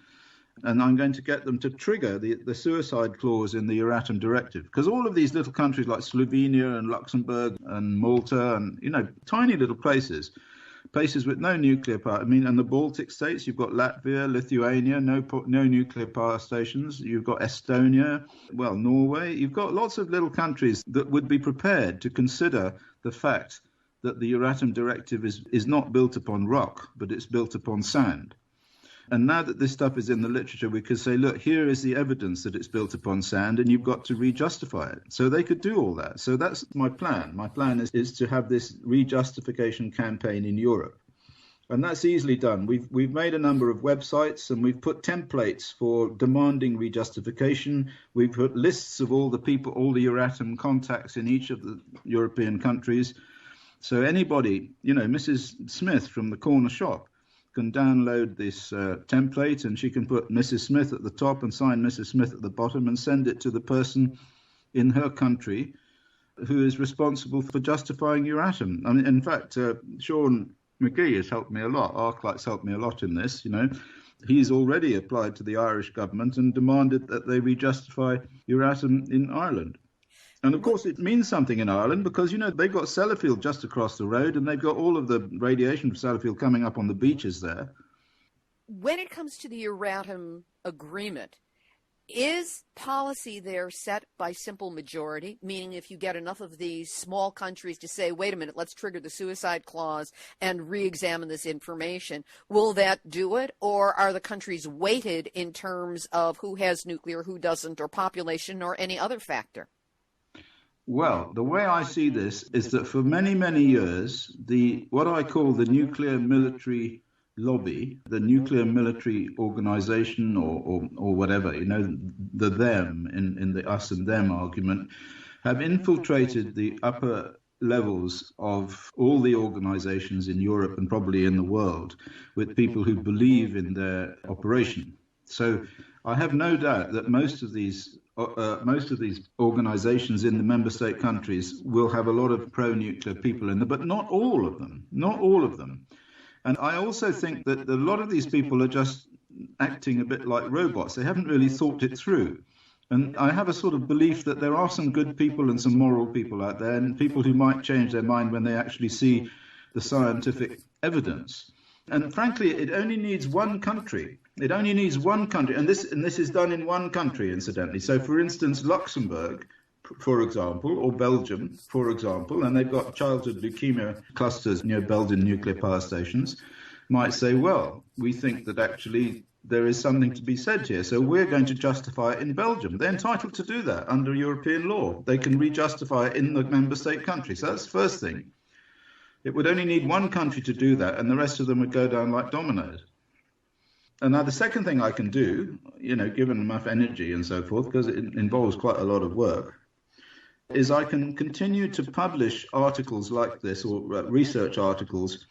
And I'm going to get them to trigger the suicide clause in the Euratom directive, because all of these little countries like Slovenia and Luxembourg and Malta and, tiny little places with no nuclear power. I mean, and the Baltic states, you've got Latvia, Lithuania, no nuclear power stations. You've got Estonia, Norway. You've got lots of little countries that would be prepared to consider the fact that the Euratom directive is not built upon rock, but it's built upon sand. And now that this stuff is in the literature, we could say, look, here is the evidence that it's built upon sand, and you've got to re-justify it. So they could do all that. So that's my plan. My plan is to have this re-justification campaign in Europe. And that's easily done. We've made a number of websites, and we've put templates for demanding re-justification. We've put lists of all the people, all the Euratom contacts in each of the European countries. So anybody, Mrs. Smith from the corner shop, can download this template, and she can put Mrs. Smith at the top and sign Mrs. Smith at the bottom and send it to the person in her country who is responsible for justifying Euratom. I mean, in fact, Shaun McGee has helped me a lot. Arclight's helped me a lot in this, He's already applied to the Irish government and demanded that they re-justify Euratom in Ireland. And, of course, it means something in Ireland because, they've got Sellafield just across the road, and they've got all of the radiation from Sellafield coming up on the beaches there. When it comes to the Euratom agreement, Is policy there set by simple majority, meaning if you get enough of these small countries to say, wait a minute, let's trigger the suicide clause and re-examine this information, will that do it? Or are the countries weighted in terms of who has nuclear, who doesn't, or population, or any other factor? Well, the way I see this is that for many, many years, what I call the nuclear military lobby, the nuclear military organization or whatever, the them in the us and them argument, have infiltrated the upper levels of all the organizations in Europe and probably in the world with people who believe in their operation. So I have no doubt that most of these organizations in the member state countries will have a lot of pro-nuclear people in them, but not all of them, not all of them. And I also think that a lot of these people are just acting a bit like robots. They haven't really thought it through. And I have a sort of belief that there are some good people and some moral people out there, and people who might change their mind when they actually see the scientific evidence. And frankly, it only needs one country. It only needs one country. And this is done in one country, incidentally. So, for instance, Luxembourg, for example, or Belgium, for example, and they've got childhood leukemia clusters near Belgian nuclear power stations, might say, well, we think that actually there is something to be said here, so we're going to justify it in Belgium. They're entitled to do that under European law. They can re-justify it in the member state country. So that's the first thing. It would only need one country to do that, and the rest of them would go down like dominoes. And now the second thing I can do, given enough energy and so forth, because it involves quite a lot of work, is I can continue to publish articles like this, or research articles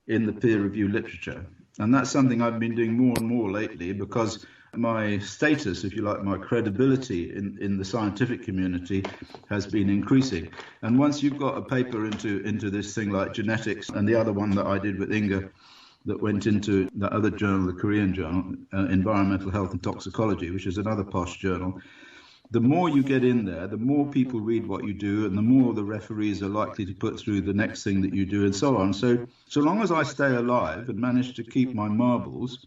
in the peer review literature. And that's something I've been doing more and more lately, because my status, if you like, my credibility in the scientific community has been increasing. And once you've got a paper into this thing like genetics, and the other one that I did with Inga that went into the other journal, the Korean journal, Environmental Health and Toxicology, which is another posh journal, the more you get in there, the more people read what you do, and the more the referees are likely to put through the next thing that you do, and so on. So long as I stay alive and manage to keep my marbles,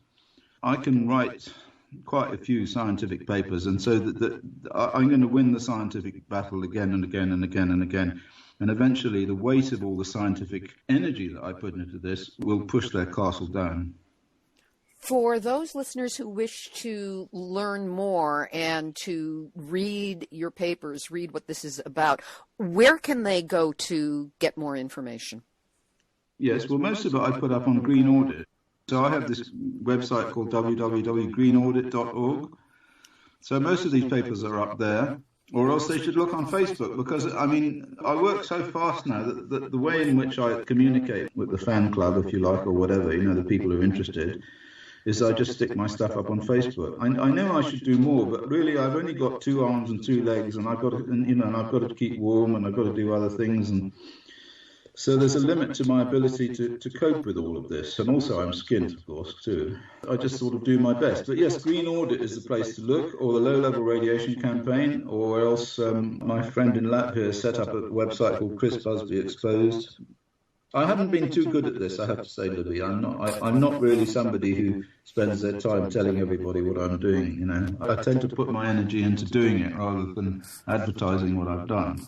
I can write quite a few scientific papers, and so that I'm going to win the scientific battle again and again and again and again. And eventually the weight of all the scientific energy that I put into this will push their castle down. For those listeners who wish to learn more and to read your papers, read what this is about, where can they go to get more information? Yes, well, most of it I put up on Green Audit. So I have this website called www.greenaudit.org. So most of these papers are up there, or else they should look on Facebook, because, I work so fast now that the way in which I communicate with the fan club, if you like, or whatever, the people who are interested, is I just stick my stuff up on Facebook. I know I should do more, but really I've only got 2 arms and 2 legs, and I've got to keep warm, and I've got to do other things, and so there's a limit to my ability to cope with all of this. And also I'm skint, of course, too. I just sort of do my best. But yes, Green Audit is the place to look, or the Low-Level Radiation Campaign, or else my friend in Latvia set up a website called Chris Busby Exposed. I haven't been too good at this, I have to say, Libby. I'm not really somebody who spends their time telling everybody what I'm doing, I tend to put my energy into doing it rather than advertising what I've done.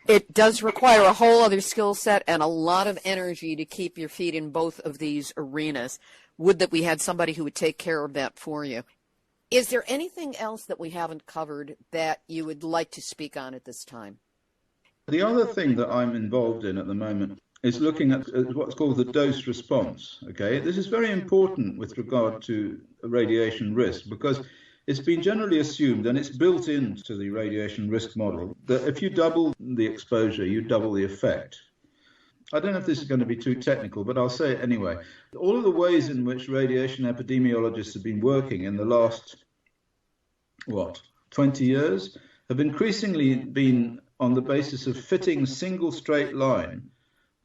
It does require a whole other skill set and a lot of energy to keep your feet in both of these arenas. Would that we had somebody who would take care of that for you. Is there anything else that we haven't covered that you would like to speak on at this time? The other thing that I'm involved in at the moment is looking at what's called the dose response. Okay, this is very important with regard to radiation risk, because it's been generally assumed, and it's built into the radiation risk model, that if you double the exposure, you double the effect. I don't know if this is going to be too technical, but I'll say it anyway. All of the ways in which radiation epidemiologists have been working in the last, 20 years, have increasingly been on the basis of fitting a single straight line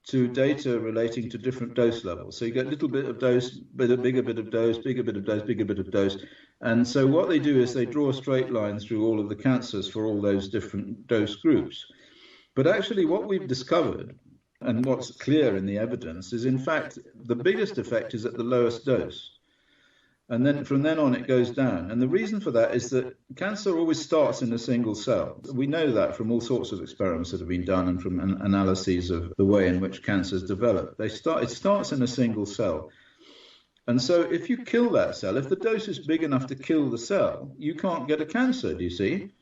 to data relating to different dose levels. So you get a little bit of dose, bigger bit of dose, bigger bit of dose, bigger bit of dose. And so what they do is they draw a straight line through all of the cancers for all those different dose groups. But actually what we've discovered, and what's clear in the evidence, is in fact the biggest effect is at the lowest dose. And then from then on, it goes down. And the reason for that is that cancer always starts in a single cell. We know that from all sorts of experiments that have been done and from analyses of the way in which cancers develop. It starts in a single cell. And so if you kill that cell, if the dose is big enough to kill the cell, you can't get a cancer, do you see?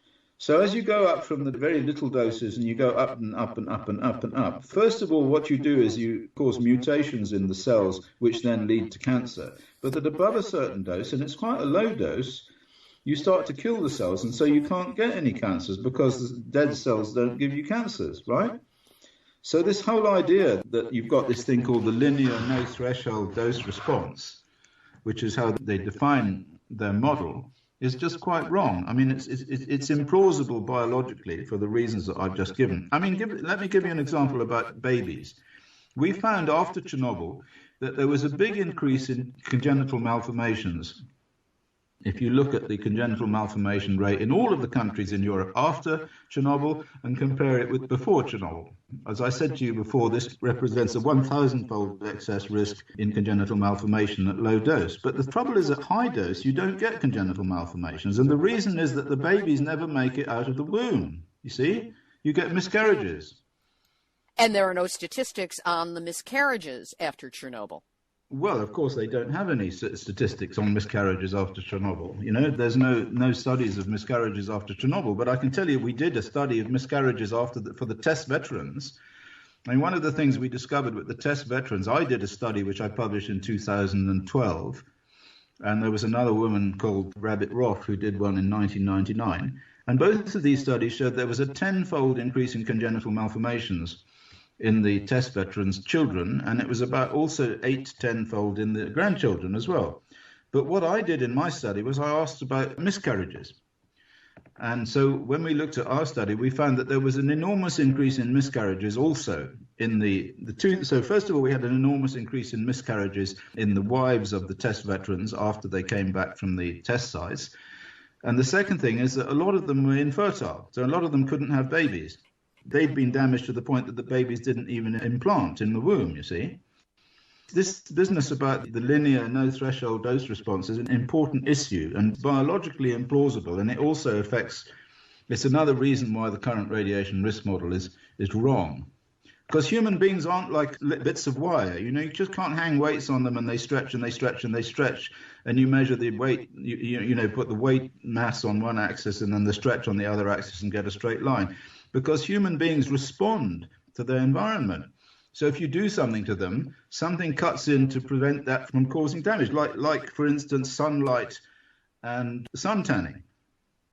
So as you go up from the very little doses and you go up and up and up and up and up, first of all, what you do is you cause mutations in the cells, which then lead to cancer. But at above a certain dose, and it's quite a low dose, you start to kill the cells, and so you can't get any cancers because the dead cells don't give you cancers, right? So this whole idea that you've got this thing called the linear no-threshold dose response, which is how they define their model, is just quite wrong. I mean, it's implausible biologically for the reasons that I've just given. I mean, let me give you an example about babies. We found after Chernobyl that there was a big increase in congenital malformations. If you look at the congenital malformation rate in all of the countries in Europe after Chernobyl and compare it with before Chernobyl. As I said to you before, this represents a 1,000-fold excess risk in congenital malformation at low dose. But the trouble is at high dose, you don't get congenital malformations. And the reason is that the babies never make it out of the womb. You see? You get miscarriages. And there are no statistics on the miscarriages after Chernobyl. Well, of course, they don't have any statistics on miscarriages after Chernobyl. You know, there's no studies of miscarriages after Chernobyl. But I can tell you we did a study of miscarriages for the test veterans. I mean, one of the things we discovered with the test veterans, I did a study which I published in 2012. And there was another woman called Rabbit Roth who did one in 1999. And both of these studies showed there was a 10-fold increase in congenital malformations in the test veterans' children, and it was about also 8 to 10-fold in the grandchildren as well. But what I did in my study was I asked about miscarriages. And so when we looked at our study, we found that there was an enormous increase in miscarriages also in the two. So first of all, we had an enormous increase in miscarriages in the wives of the test veterans after they came back from the test sites. And the second thing is that a lot of them were infertile. So a lot of them couldn't have babies. They'd been damaged to the point that the babies didn't even implant in the womb, you see. This business about the linear no-threshold dose response is an important issue and biologically implausible, and it also it's another reason why the current radiation risk model is wrong. Because human beings aren't like bits of wire, you know, you just can't hang weights on them and they stretch and they stretch and they stretch, and you measure the weight, you know, put the weight mass on one axis and then the stretch on the other axis and get a straight line. Because human beings respond to their environment. So if you do something to them, something cuts in to prevent that from causing damage, like for instance, sunlight and suntanning.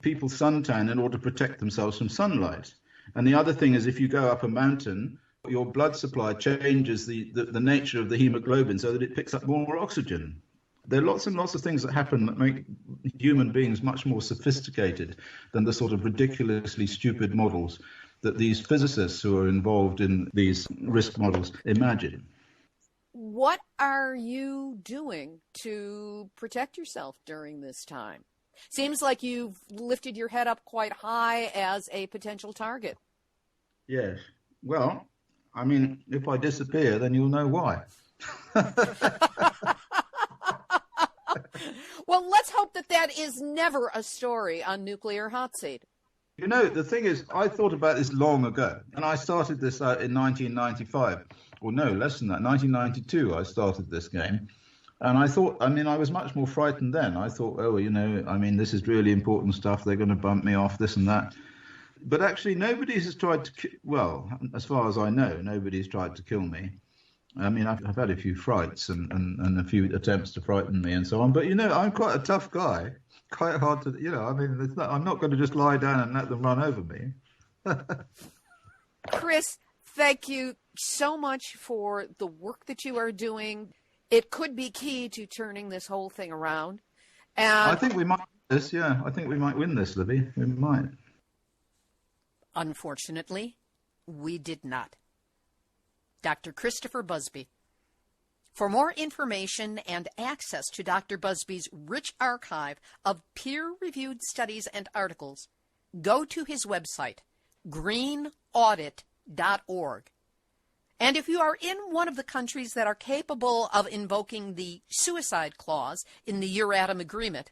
People suntan in order to protect themselves from sunlight. And the other thing is if you go up a mountain, your blood supply changes the nature of the hemoglobin so that it picks up more oxygen. There are lots and lots of things that happen that make human beings much more sophisticated than the sort of ridiculously stupid models that these physicists who are involved in these risk models imagine. What are you doing to protect yourself during this time? Seems like you've lifted your head up quite high as a potential target. Yes. Well, I mean, if I disappear, then you'll know why. Well, let's hope that is never a story on Nuclear Hotseat. You know, the thing is, I thought about this long ago, and I started this out in 1995, or no, less than that, 1992 I started this game. And I thought, I mean, I was much more frightened then. I thought, oh, you know, I mean, this is really important stuff. They're going to bump me off, this and that. But actually, nobody has tried to, well, as far as I know, nobody's tried to kill me. I mean, I've had a few frights and a few attempts to frighten me and so on. But, you know, I'm quite a tough guy. Quite hard to, you know, I mean, I'm not going to just lie down and let them run over me. Chris, thank you so much for the work that you are doing. It could be key to turning this whole thing around. And I think we might win this, yeah. I think we might win this, Libby. We might. Unfortunately, we did not. Dr. Christopher Busby. For more information and access to Dr. Busby's rich archive of peer-reviewed studies and articles, go to his website, greenaudit.org. And if you are in one of the countries that are capable of invoking the suicide clause in the Euratom agreement,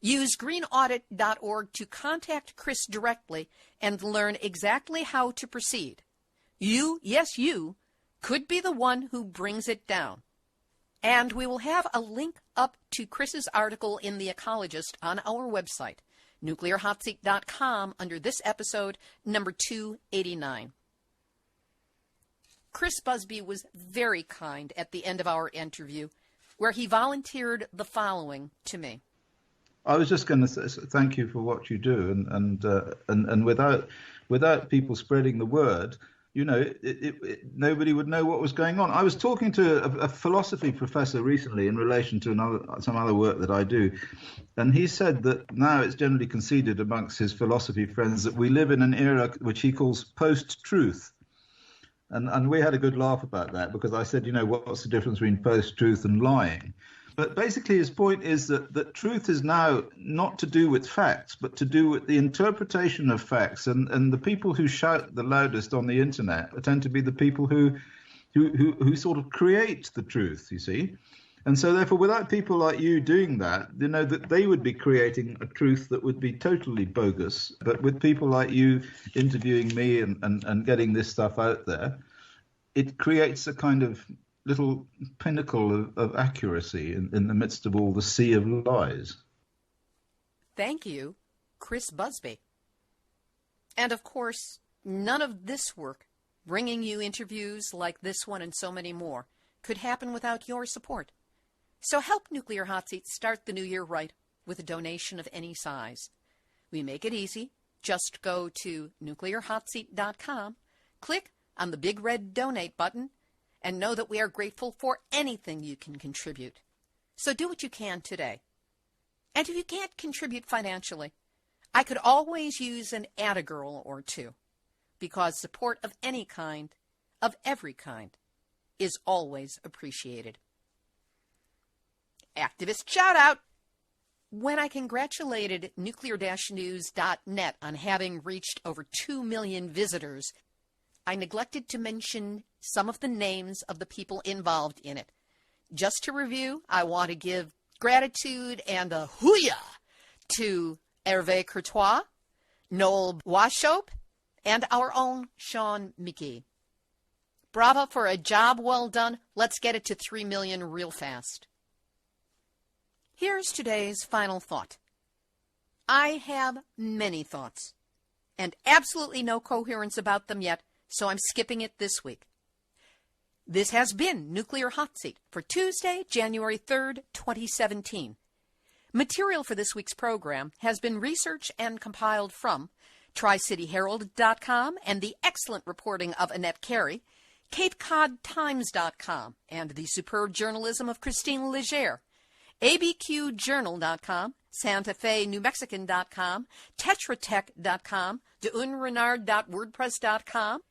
use greenaudit.org to contact Chris directly and learn exactly how to proceed. You, yes you, could be the one who brings it down. And we will have a link up to Chris's article in The Ecologist on our website, nuclearhotseat.com, under this episode, number 289. Chris Busby was very kind at the end of our interview, where he volunteered the following to me. I was just going to say thank you for what you do, and without people spreading the word, nobody would know what was going on. I was talking to a philosophy professor recently in relation to some other work that I do, and he said that now it's generally conceded amongst his philosophy friends that we live in an era which he calls post-truth. And we had a good laugh about that, because I said, what's the difference between post-truth and lying? But basically his point is that truth is now not to do with facts, but to do with the interpretation of facts. And the people who shout the loudest on the internet tend to be the people who sort of create the truth, you see. And so therefore, without people like you doing that, that they would be creating a truth that would be totally bogus. But with people like you interviewing me and getting this stuff out there, it creates a kind of little pinnacle of accuracy in the midst of all the sea of lies. Thank you, Chris Busby. And of course, none of this work, bringing you interviews like this one and so many more, could happen without your support. So help Nuclear Hot Seat start the new year right with a donation of any size. We make it easy. Just go to nuclearhotseat.com, click on the big red donate button, and know that we are grateful for anything you can contribute. So do what you can today. And if you can't contribute financially, I could always use an add-a-girl or two, because support of any kind, of every kind, is always appreciated. Activist shout-out! When I congratulated nuclear-news.net on having reached over 2 million visitors, I neglected to mention some of the names of the people involved in it. Just to review, I want to give gratitude and a hooyah to Hervé Courtois, Noel Washope, and our own Shaun McGee. Bravo for a job well done. Let's get it to 3 million real fast. Here's today's final thought. I have many thoughts, and absolutely no coherence about them yet, so I'm skipping it this week. This has been Nuclear Hot Seat for Tuesday, January 3rd, 2017. Material for this week's program has been researched and compiled from TriCityHerald.com and the excellent reporting of Annette Carey, CapeCodTimes.com, and the superb journalism of Christine Leger, ABQJournal.com, SantaFeNewMexican.com, TetraTech.com, DeUnrenard.wordpress.com,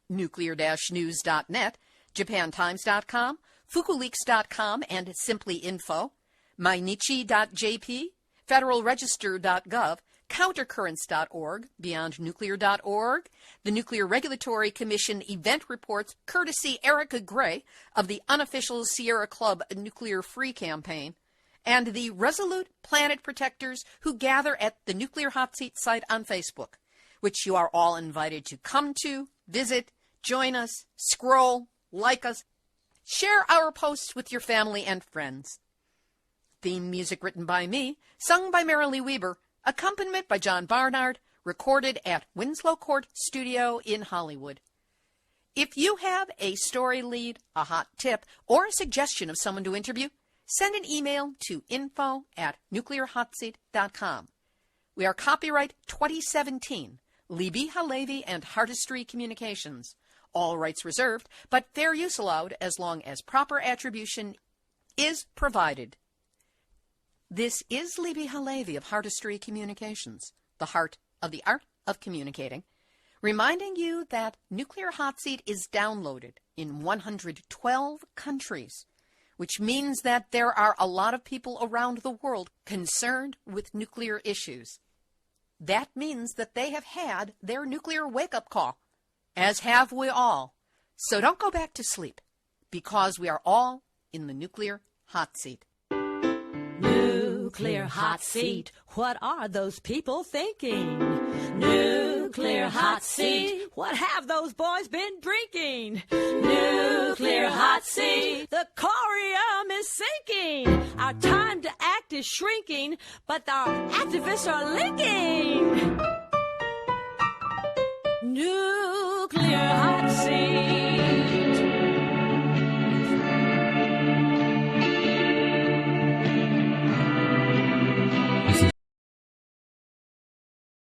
Nuclear-News.net, JapanTimes.com, FukuLeaks.com, and SimplyInfo, Mainichi.jp, FederalRegister.gov, Countercurrents.org, BeyondNuclear.org, the Nuclear Regulatory Commission event reports courtesy Erica Gray of the unofficial Sierra Club Nuclear Free Campaign, and the resolute planet protectors who gather at the Nuclear Hot Seat site on Facebook, which you are all invited to come to, visit, join us, scroll, like us, share our posts with your family and friends. Theme music written by me, sung by Marilee Weber, accompaniment by John Barnard, recorded at Winslow Court Studio in Hollywood. If you have a story lead, a hot tip, or a suggestion of someone to interview, send an email to info@nuclearhotseat.com. We are copyright 2017, Libby Halevi and Heartistry Communications. All rights reserved, but fair use allowed as long as proper attribution is provided. This is Libby Halevi of Heartistry Communications, the heart of the art of communicating, reminding you that Nuclear Hot Seat is downloaded in 112 countries, which means that there are a lot of people around the world concerned with nuclear issues. That means that they have had their nuclear wake-up call, as have we all. So don't go back to sleep, because we are all in the nuclear hot seat. Nuclear hot seat, what are those people thinking? Nuclear hot seat, what have those boys been drinking? Nuclear hot seat, the corium is sinking. Our time to act is shrinking, but our activists are linking. Nuclear